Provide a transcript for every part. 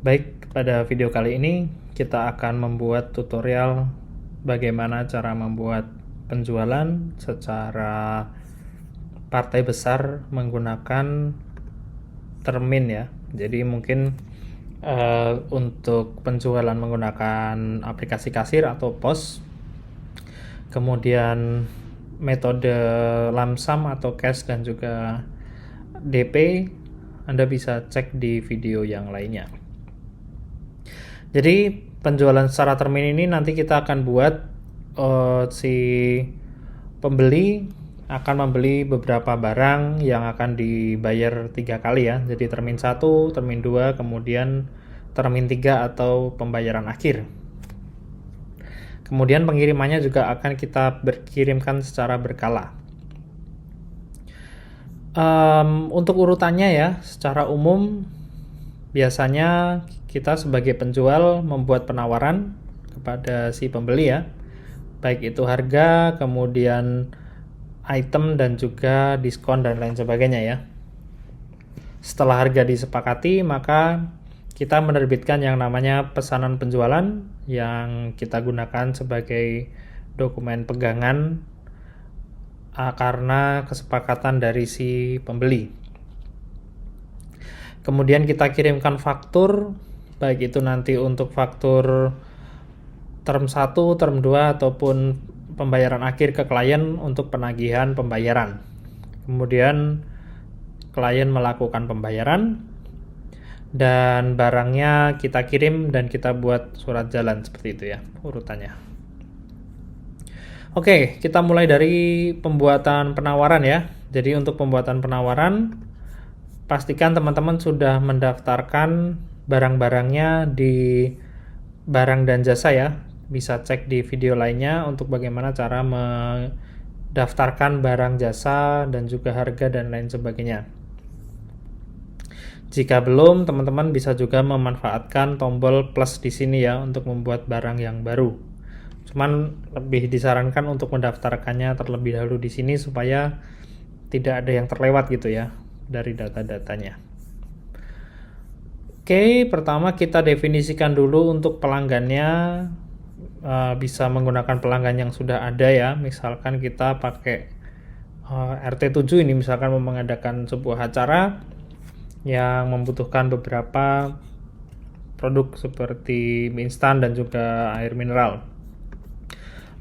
Baik, pada video kali ini kita akan membuat tutorial bagaimana cara membuat penjualan secara partai besar menggunakan termin ya. Jadi mungkin untuk penjualan menggunakan aplikasi kasir atau POS, kemudian metode lamsam atau cash dan juga DP, Anda bisa cek di video yang lainnya. Jadi penjualan secara termin ini nanti kita akan buat si pembeli akan membeli beberapa barang yang akan dibayar 3 kali ya. Jadi termin 1, termin 2, kemudian termin 3 atau pembayaran akhir. Kemudian pengirimannya juga akan kita kirimkan secara berkala. Untuk urutannya ya, secara umum biasanya kita sebagai penjual membuat penawaran kepada si pembeli ya, baik itu harga, kemudian item dan juga diskon dan lain sebagainya ya. Setelah harga disepakati, maka kita menerbitkan yang namanya pesanan penjualan yang kita gunakan sebagai dokumen pegangan karena kesepakatan dari si pembeli. Kemudian kita kirimkan faktur, baik itu nanti untuk faktur term 1, term 2 ataupun pembayaran akhir ke klien untuk penagihan pembayaran. Kemudian klien melakukan pembayaran dan barangnya kita kirim dan kita buat surat jalan, seperti itu ya urutannya. Oke, kita mulai dari pembuatan penawaran ya. Jadi untuk pembuatan penawaran, pastikan teman-teman sudah mendaftarkan barang-barangnya di barang dan jasa ya. Bisa cek di video lainnya untuk bagaimana cara mendaftarkan barang jasa dan juga harga dan lain sebagainya. Jika belum, teman-teman bisa juga memanfaatkan tombol plus di sini ya untuk membuat barang yang baru. Cuman lebih disarankan untuk mendaftarkannya terlebih dahulu di sini supaya tidak ada yang terlewat gitu ya dari data-datanya. Oke, pertama kita definisikan dulu untuk pelanggannya. Bisa menggunakan pelanggan yang sudah ada ya. Misalkan kita pakai RT7 ini, misalkan mau mengadakan sebuah acara yang membutuhkan beberapa produk seperti mie instan dan juga air mineral.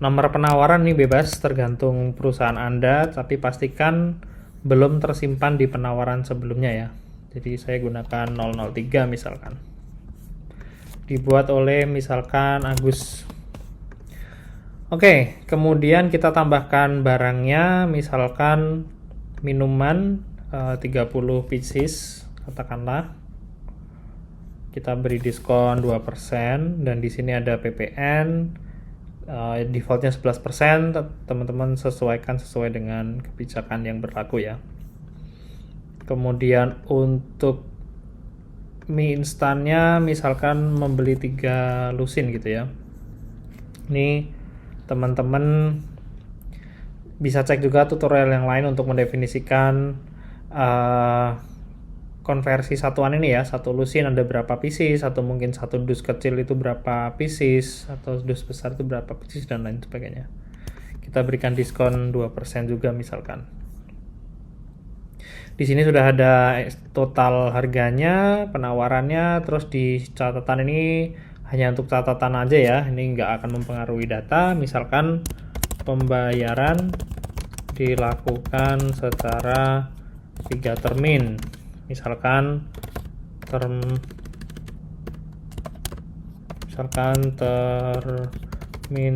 Nomor penawaran ini bebas tergantung perusahaan Anda, tapi pastikan belum tersimpan di penawaran sebelumnya ya. Jadi saya gunakan 003 misalkan. Dibuat oleh misalkan Agus. Oke, kemudian kita tambahkan barangnya, misalkan minuman 30 pieces katakanlah. Kita beri diskon 2% dan di sini ada PPN. Defaultnya 11%, teman-teman sesuaikan sesuai dengan kebijakan yang berlaku ya. Kemudian untuk mie instannya misalkan membeli 3 lusin gitu ya. Ini teman-teman bisa cek juga tutorial yang lain untuk mendefinisikan konversi satuan ini ya. Satu lusin ada berapa pieces, atau mungkin satu dus kecil itu berapa pieces, atau dus besar itu berapa pieces dan lain sebagainya. Kita berikan diskon 2% juga misalkan. Di sini sudah ada total harganya, penawarannya, terus di catatan ini hanya untuk catatan aja ya. Ini nggak akan mempengaruhi data. Misalkan pembayaran dilakukan secara 3 termin. Misalkan termin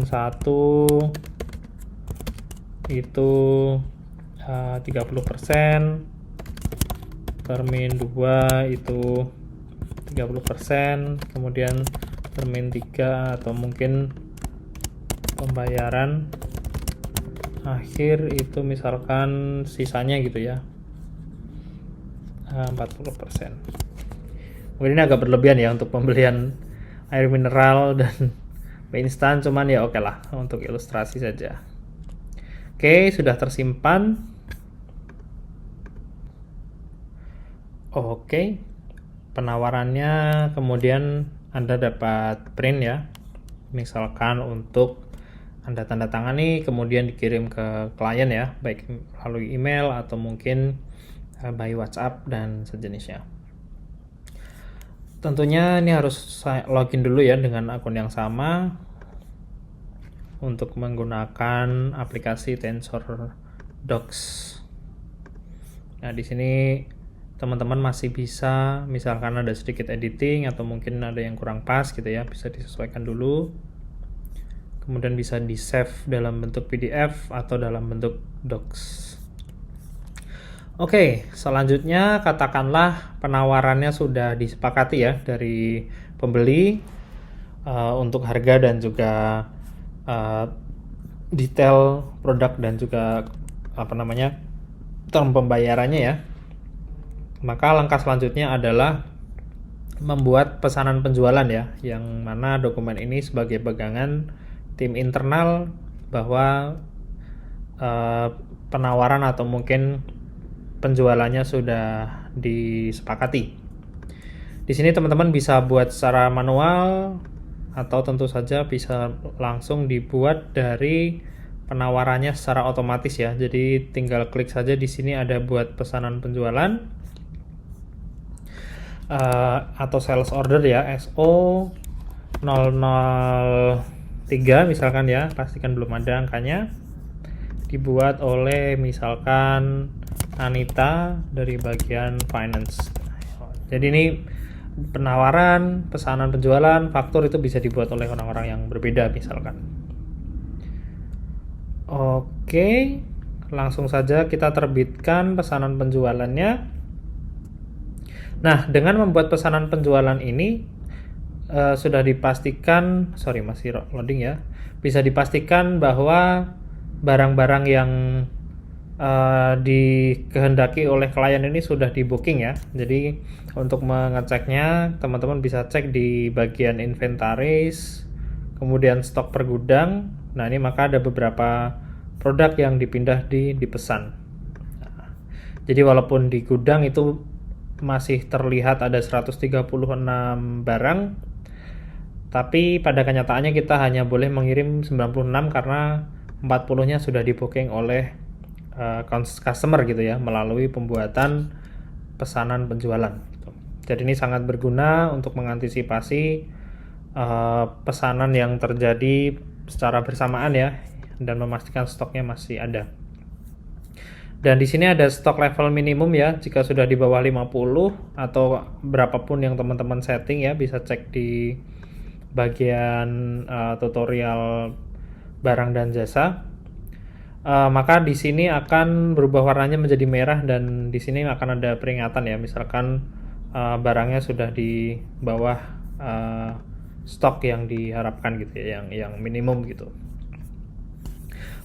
1 itu 30%, termin 2 itu 30%, kemudian termin 3 atau mungkin pembayaran akhir itu misalkan sisanya gitu ya 40%. Mungkin ini agak berlebihan ya untuk pembelian air mineral dan mie instan, cuman ya oke lah untuk ilustrasi saja. Oke, sudah tersimpan. Oke, penawarannya, kemudian Anda dapat print ya. Misalkan untuk Anda tanda tangani kemudian dikirim ke klien ya, baik melalui email atau mungkin by WhatsApp dan sejenisnya. Tentunya ini harus saya login dulu ya dengan akun yang sama untuk menggunakan aplikasi Tensor Docs. Nah, di sini teman-teman masih bisa, misalkan ada sedikit editing atau mungkin ada yang kurang pas gitu ya, bisa disesuaikan dulu. Kemudian bisa di-save dalam bentuk PDF atau dalam bentuk Docs. Oke, selanjutnya katakanlah penawarannya sudah disepakati ya dari pembeli untuk harga dan juga detail produk dan juga term pembayarannya ya. Maka langkah selanjutnya adalah membuat pesanan penjualan ya, yang mana dokumen ini sebagai pegangan tim internal bahwa penawaran atau mungkin penjualannya sudah disepakati. Di sini teman-teman bisa buat secara manual atau tentu saja bisa langsung dibuat dari penawarannya secara otomatis ya. Jadi tinggal klik saja di sini ada buat pesanan penjualan atau sales order ya, SO 003 misalkan ya, pastikan belum ada angkanya. Dibuat oleh misalkan Anita dari bagian finance. Jadi ini penawaran, pesanan penjualan, faktur itu bisa dibuat oleh orang-orang yang berbeda misalkan. Oke, langsung saja kita terbitkan pesanan penjualannya. Nah, dengan membuat pesanan penjualan ini sudah dipastikan, masih loading ya, bisa dipastikan bahwa barang-barang yang dikehendaki oleh klien ini sudah di booking ya. Jadi untuk mengeceknya teman-teman bisa cek di bagian inventaris, kemudian stok per gudang. Nah ini maka ada beberapa produk yang dipindah dipesan. Nah, jadi walaupun di gudang itu masih terlihat ada 136 barang, tapi pada kenyataannya kita hanya boleh mengirim 96 karena 40-nya sudah di booking oleh customer gitu ya, melalui pembuatan pesanan penjualan. Jadi ini sangat berguna untuk mengantisipasi pesanan yang terjadi secara bersamaan ya, dan memastikan stoknya masih ada. Dan di sini ada stok level minimum ya, jika sudah di bawah 50 atau berapapun yang teman-teman setting ya, bisa cek di bagian tutorial barang dan jasa. Maka di sini akan berubah warnanya menjadi merah dan di sini akan ada peringatan ya, misalkan barangnya sudah di bawah stok yang diharapkan gitu ya, yang minimum gitu.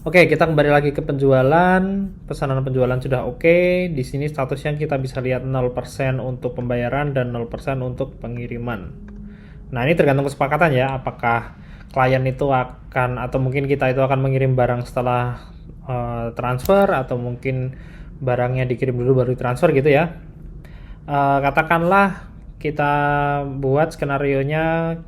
Oke, kita kembali lagi ke penjualan. Pesanan penjualan sudah oke. Di sini statusnya kita bisa lihat 0% untuk pembayaran dan 0% untuk pengiriman. Nah, ini tergantung kesepakatan ya, apakah klien itu akan atau mungkin kita itu akan mengirim barang setelah transfer atau mungkin barangnya dikirim dulu baru transfer gitu ya. Katakanlah kita buat skenarionya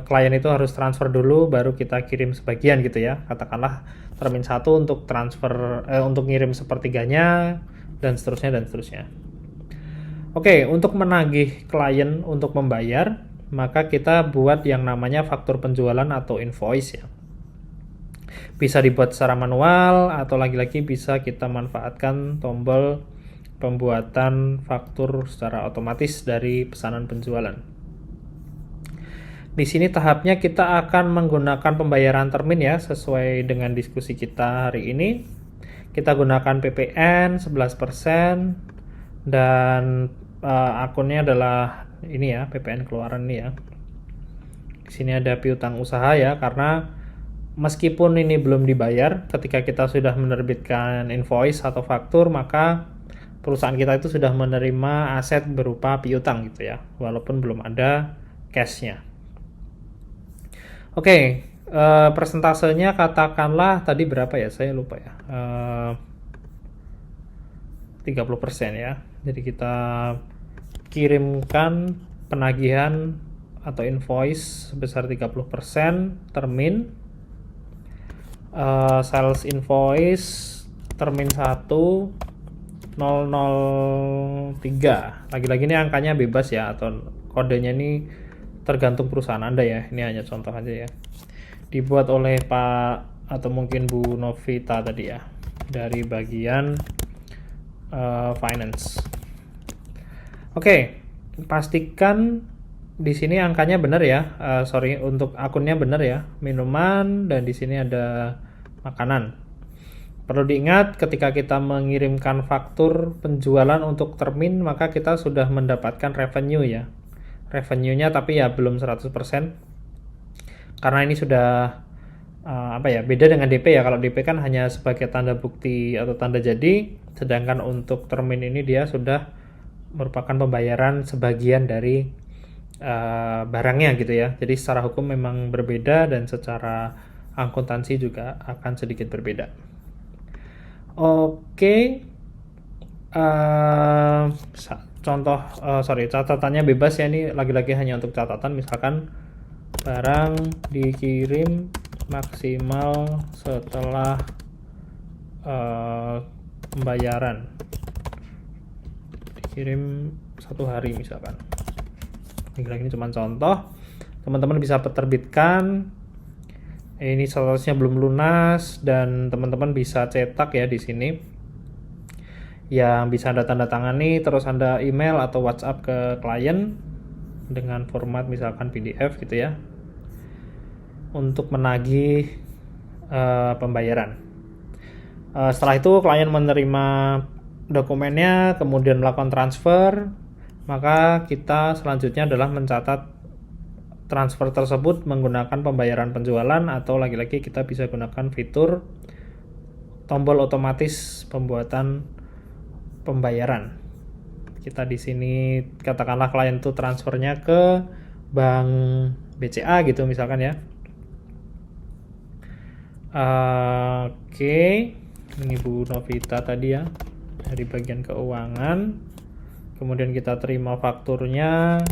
klien itu harus transfer dulu baru kita kirim sebagian gitu ya. Katakanlah termin 1 untuk transfer untuk ngirim sepertiganya dan seterusnya. Oke, untuk menagih klien untuk membayar, maka kita buat yang namanya faktur penjualan atau invoice ya. Bisa dibuat secara manual atau lagi-lagi bisa kita manfaatkan tombol pembuatan faktur secara otomatis dari pesanan penjualan. Di sini tahapnya kita akan menggunakan pembayaran termin ya, sesuai dengan diskusi kita hari ini. Kita gunakan PPN 11% dan akunnya adalah ini ya, PPN keluaran ini ya. Di sini ada piutang usaha ya, karena meskipun ini belum dibayar, ketika kita sudah menerbitkan invoice atau faktur, maka perusahaan kita itu sudah menerima aset berupa piutang gitu ya, walaupun belum ada cash-nya. Oke, persentasenya katakanlah tadi berapa ya, saya lupa ya, 30% ya. Jadi kita kirimkan penagihan atau invoice sebesar 30% termin, sales invoice termin 1 003. Lagi-lagi ini angkanya bebas ya, atau kodenya ini tergantung perusahaan Anda ya. Ini hanya contoh aja ya. Dibuat oleh Pak atau mungkin Bu Novita tadi ya, dari bagian finance. Oke, pastikan di sini angkanya benar ya. Sorry, untuk akunnya benar ya. Minuman, dan di sini ada makanan. Perlu diingat ketika kita mengirimkan faktur penjualan untuk termin, maka kita sudah mendapatkan revenue ya. Revenue-nya tapi ya belum 100%. Karena ini sudah beda dengan DP ya. Kalau DP kan hanya sebagai tanda bukti atau tanda jadi, sedangkan untuk termin ini dia sudah merupakan pembayaran sebagian dari barangnya gitu ya. Jadi secara hukum memang berbeda dan secara akuntansi juga akan sedikit berbeda. Oke, catatannya bebas ya, ini lagi-lagi hanya untuk catatan. Misalkan barang dikirim maksimal setelah pembayaran, dikirim 1 hari misalkan. Lagi-lagi ini cuma contoh, teman-teman bisa terbitkan. Ini statusnya belum lunas dan teman-teman bisa cetak ya di sini. Yang bisa Anda tanda tangani, terus Anda email atau WhatsApp ke klien dengan format misalkan PDF gitu ya, untuk menagih pembayaran. Setelah itu klien menerima dokumennya, kemudian melakukan transfer, maka kita selanjutnya adalah mencatat transfer tersebut menggunakan pembayaran penjualan, atau lagi-lagi kita bisa gunakan fitur tombol otomatis pembuatan pembayaran. Kita di sini katakanlah klien itu transfernya ke bank BCA gitu misalkan ya. Oke, ini Bu Novita tadi ya dari bagian keuangan. Kemudian kita terima fakturnya,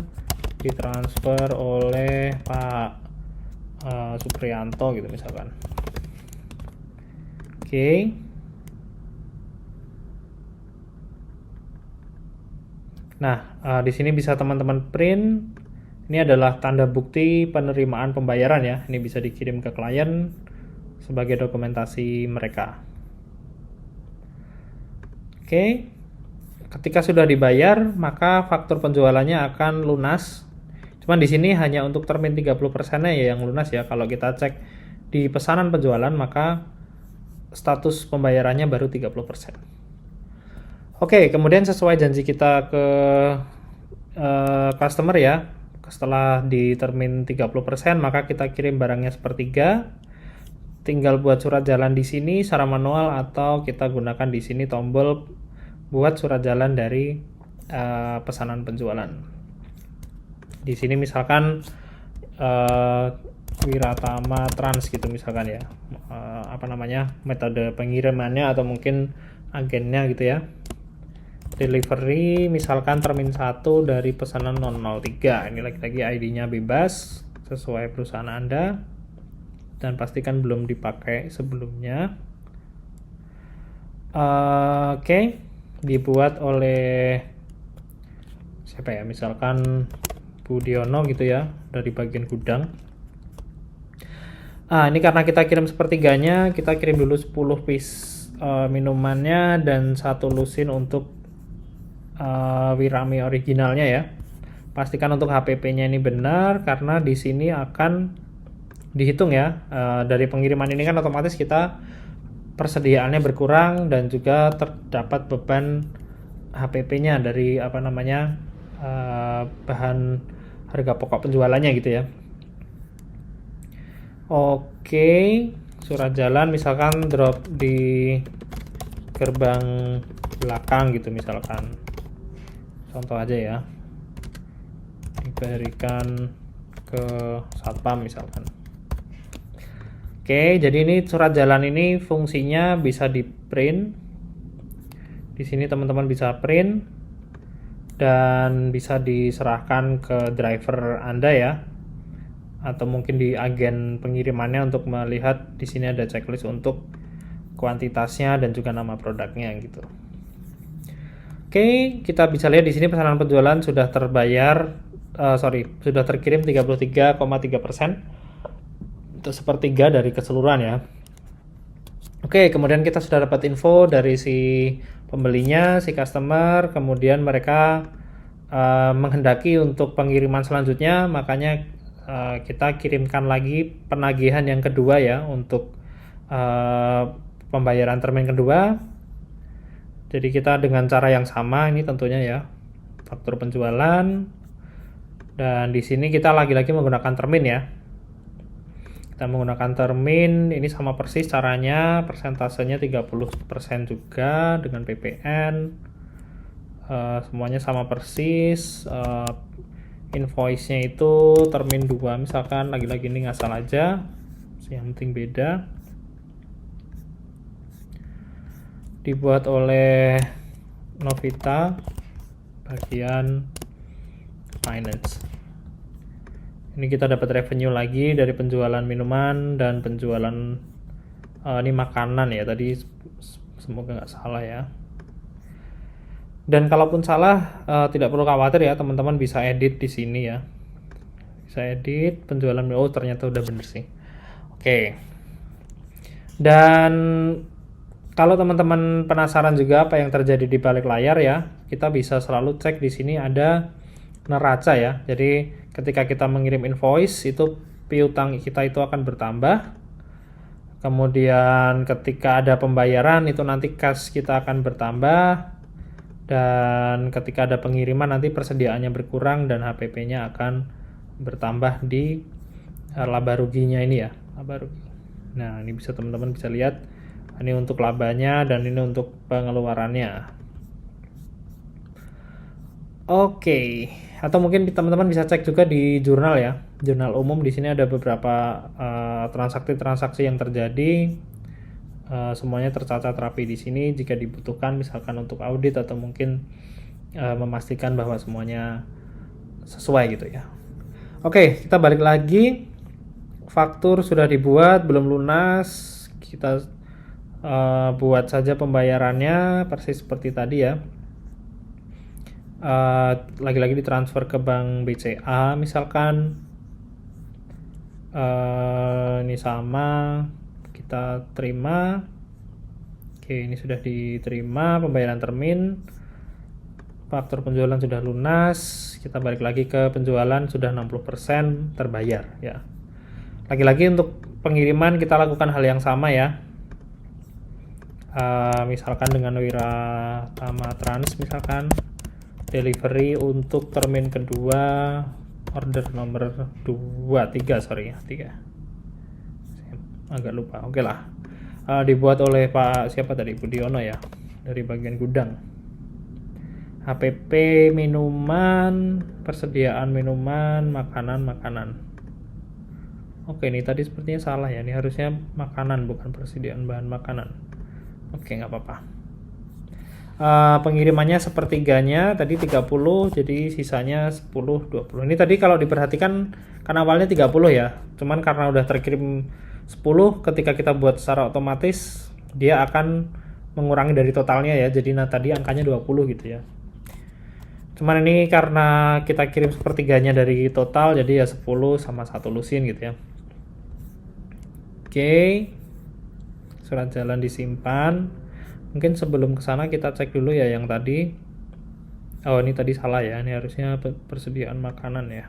ditransfer oleh Pak Supriyanto gitu misalkan. Oke. Nah, di sini bisa teman-teman print. Ini adalah tanda bukti penerimaan pembayaran ya. Ini bisa dikirim ke klien sebagai dokumentasi mereka. Oke. Ketika sudah dibayar, maka faktur penjualannya akan lunas. Cuman di sini hanya untuk termin 30%-nya ya yang lunas ya. Kalau kita cek di pesanan penjualan, maka status pembayarannya baru 30%. Oke, kemudian sesuai janji kita ke customer ya, setelah di termin 30%, maka kita kirim barangnya sepertiga. Tinggal buat surat jalan di sini secara manual, atau kita gunakan di sini tombol buat surat jalan dari pesanan penjualan. Di sini misalkan Wiratama Trans gitu misalkan ya, metode pengirimannya atau mungkin agennya gitu ya. Delivery misalkan termin 1 dari pesanan 003. Ini lagi-lagi ID-nya bebas sesuai perusahaan Anda, dan pastikan belum dipakai sebelumnya. Oke, dibuat oleh siapa ya, misalkan Budiono gitu ya, dari bagian gudang. Ini karena kita kirim sepertiganya, kita kirim dulu 10 piece minumannya dan 1 lusin untuk Wirami originalnya ya. Pastikan untuk HPP-nya ini benar, karena di sini akan dihitung ya. Dari pengiriman ini kan otomatis kita persediaannya berkurang, dan juga terdapat beban HPP-nya dari bahan harga pokok penjualannya gitu ya. Oke, surat jalan misalkan drop di gerbang belakang gitu misalkan. Contoh aja ya. Diberikan ke satpam misalkan. Oke, jadi ini surat jalan ini fungsinya bisa di print. Di sini teman-teman bisa print. dan bisa diserahkan ke driver Anda ya, atau mungkin di agen pengirimannya untuk melihat di sini ada checklist untuk kuantitasnya dan juga nama produknya gitu. Oke, kita bisa lihat di sini pesanan penjualan sudah terbayar, sudah terkirim 33,3%, itu sepertiga dari keseluruhan ya. Oke, kemudian kita sudah dapat info dari si pembelinya, si customer, kemudian mereka menghendaki untuk pengiriman selanjutnya, makanya kita kirimkan lagi penagihan yang kedua ya untuk pembayaran termin kedua. Jadi kita dengan cara yang sama ini tentunya ya, faktur penjualan, dan di sini kita lagi-lagi menggunakan termin ya. Kita menggunakan termin, ini sama persis caranya, persentasenya 30% juga dengan PPN, semuanya sama persis. Invoice-nya itu termin 2 misalkan, lagi-lagi ini ngasal aja, yang penting beda. Dibuat oleh Novita bagian finance. Ini kita dapat revenue lagi dari penjualan minuman dan penjualan ini makanan ya, tadi semoga nggak salah ya. Dan kalaupun salah tidak perlu khawatir ya, teman-teman bisa edit di sini ya, bisa edit penjualan. Oh ternyata udah bener sih. Oke. Dan kalau teman-teman penasaran juga apa yang terjadi di balik layar ya, kita bisa selalu cek di sini ada neraca ya. Jadi ketika kita mengirim invoice itu piutang kita itu akan bertambah. Kemudian ketika ada pembayaran itu nanti cash kita akan bertambah. Dan ketika ada pengiriman nanti persediaannya berkurang dan HPP-nya akan bertambah di laba ruginya ini ya, laba rugi. Nah, ini bisa teman-teman bisa lihat ini untuk labanya dan ini untuk pengeluarannya. Oke, atau mungkin teman-teman bisa cek juga di jurnal ya, jurnal umum. Di sini ada beberapa transaksi-transaksi yang terjadi, semuanya tercatat rapi di sini. Jika dibutuhkan, misalkan untuk audit atau mungkin memastikan bahwa semuanya sesuai gitu ya. Oke, kita balik lagi. Faktur sudah dibuat, belum lunas. Kita buat saja pembayarannya persis seperti tadi ya. Lagi-lagi ditransfer ke bank BCA misalkan. Ini sama, kita terima. Oke, ini sudah diterima pembayaran termin. Faktur penjualan sudah lunas. Kita balik lagi ke penjualan sudah 60% terbayar ya. Lagi-lagi untuk pengiriman kita lakukan hal yang sama ya. Misalkan dengan Wiratama Trans misalkan, delivery untuk termin kedua, order nomor 3 agak lupa. Oke lah, dibuat oleh Pak siapa tadi, Budiono ya, dari bagian gudang. HPP minuman, persediaan minuman, makanan. Oke, ini tadi sepertinya salah ya, ini harusnya makanan bukan persediaan bahan makanan. Oke, nggak apa-apa. Pengirimannya sepertiganya tadi 30, jadi sisanya 10-20. Ini tadi kalau diperhatikan kan awalnya 30 ya, cuman karena udah terkirim 10, ketika kita buat secara otomatis dia akan mengurangi dari totalnya ya, jadi tadi angkanya 20 gitu ya. Cuman ini karena kita kirim sepertiganya dari total, jadi ya 10 sama 1 lusin gitu ya. Oke, surat jalan disimpan. Mungkin sebelum ke sana kita cek dulu ya yang tadi. Oh, ini tadi salah ya. Ini harusnya persediaan makanan ya.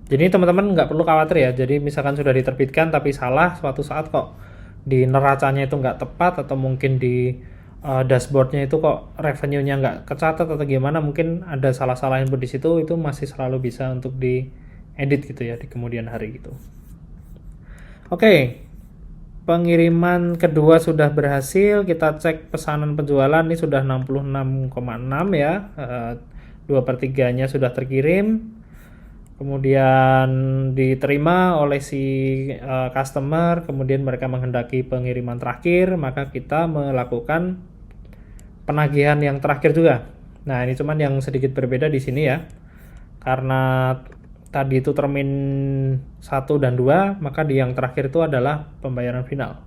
Jadi teman-teman nggak perlu khawatir ya. Jadi misalkan sudah diterbitkan tapi salah, suatu saat kok di neracanya itu nggak tepat, atau mungkin di dashboardnya itu kok revenue-nya nggak kecatat atau gimana, mungkin ada salah-salah input di situ, itu masih selalu bisa untuk diedit gitu ya di kemudian hari gitu. Oke. Pengiriman kedua sudah berhasil. Kita cek pesanan penjualan, ini sudah 66,6 ya, 2/3-nya sudah terkirim. Kemudian diterima oleh si customer, kemudian mereka menghendaki pengiriman terakhir, maka kita melakukan penagihan yang terakhir juga. Nah, ini cuman yang sedikit berbeda di sini ya. Karena tadi itu termin 1 dan 2, maka di yang terakhir itu adalah pembayaran final.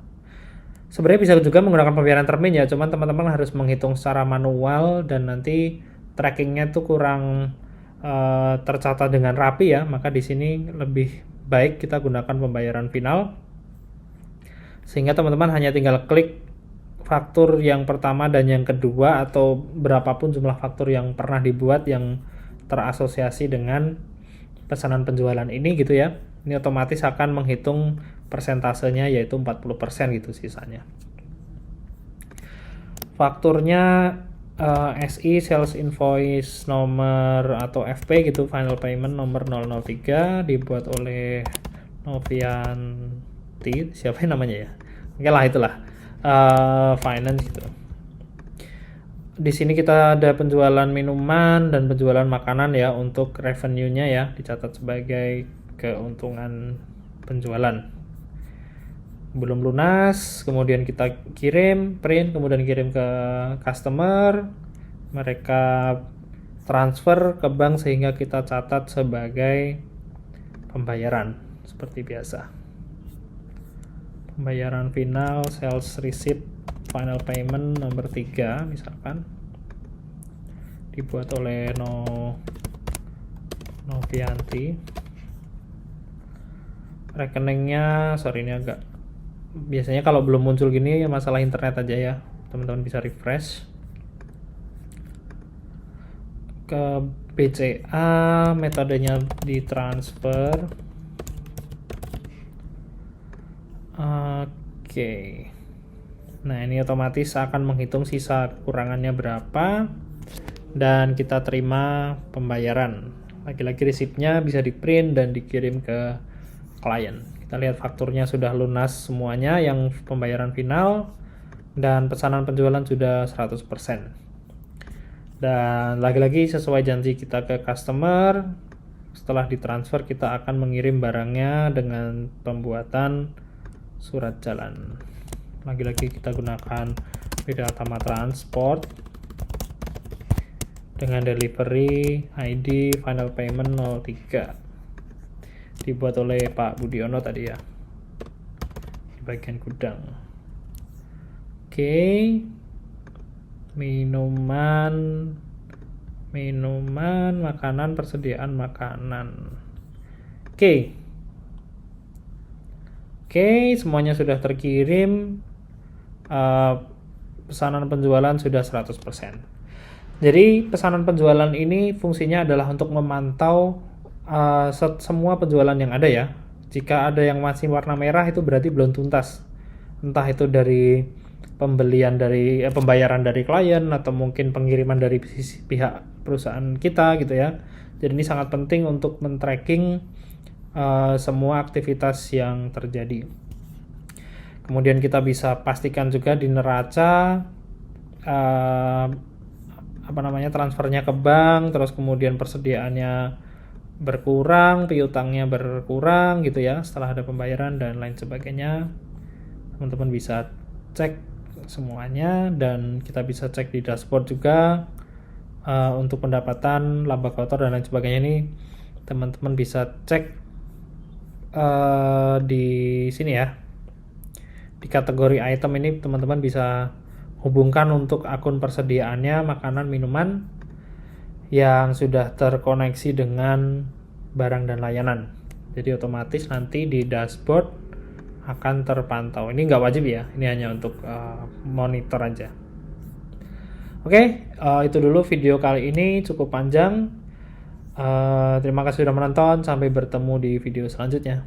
Sebenarnya bisa juga menggunakan pembayaran termin ya, cuman teman-teman harus menghitung secara manual dan nanti trackingnya tuh kurang tercatat dengan rapi ya, maka di sini lebih baik kita gunakan pembayaran final, sehingga teman-teman hanya tinggal klik faktur yang pertama dan yang kedua atau berapapun jumlah faktur yang pernah dibuat yang terasosiasi dengan pesanan penjualan ini gitu ya. Ini otomatis akan menghitung persentasenya yaitu 40% gitu sisanya. Fakturnya SI sales invoice nomor atau FP gitu, final payment nomor 003, dibuat oleh Novianti, siapa namanya ya? Oke lah itulah. Finance gitu. Di sini kita ada penjualan minuman dan penjualan makanan ya, untuk revenue-nya ya dicatat sebagai keuntungan penjualan. Belum lunas, kemudian kita kirim, print, kemudian kirim ke customer, mereka transfer ke bank sehingga kita catat sebagai pembayaran seperti biasa. Pembayaran final, sales receipt, final payment nomor 3 misalkan, dibuat oleh Novianti. Rekeningnya, sorry ini agak, biasanya kalau belum muncul gini ya masalah internet aja ya, teman-teman bisa refresh ke BCA, metodenya di transfer. Oke. Nah, ini otomatis akan menghitung sisa kekurangannya berapa dan kita terima pembayaran. Lagi-lagi resipnya bisa di print dan dikirim ke klien. Kita lihat fakturnya sudah lunas semuanya yang pembayaran final dan pesanan penjualan sudah 100%. Dan lagi-lagi sesuai janji kita ke customer, setelah ditransfer kita akan mengirim barangnya dengan pembuatan surat jalan. Lagi-lagi kita gunakan Widyatama Transport dengan delivery ID final payment 03, dibuat oleh Pak Budiono tadi ya, di bagian gudang. Oke, minuman, makanan, persediaan makanan. Oke, semuanya sudah terkirim. Pesanan penjualan sudah 100%. Jadi pesanan penjualan ini fungsinya adalah untuk memantau semua penjualan yang ada ya. Jika ada yang masih warna merah itu berarti belum tuntas. Entah itu dari pembayaran dari klien atau mungkin pengiriman dari pihak perusahaan kita gitu ya. Jadi ini sangat penting untuk men-tracking semua aktivitas yang terjadi. Kemudian kita bisa pastikan juga di neraca transfernya ke bank, terus kemudian persediaannya berkurang, piutangnya berkurang gitu ya setelah ada pembayaran dan lain sebagainya. Teman-teman bisa cek semuanya dan kita bisa cek di dashboard juga untuk pendapatan, laba kotor dan lain sebagainya. Ini teman-teman bisa cek di sini ya, di kategori item ini teman-teman bisa hubungkan untuk akun persediaannya makanan minuman yang sudah terkoneksi dengan barang dan layanan. Jadi otomatis nanti di dashboard akan terpantau. Ini nggak wajib ya, ini hanya untuk monitor aja. Oke, itu dulu video kali ini, cukup panjang. Terima kasih sudah menonton, sampai bertemu di video selanjutnya.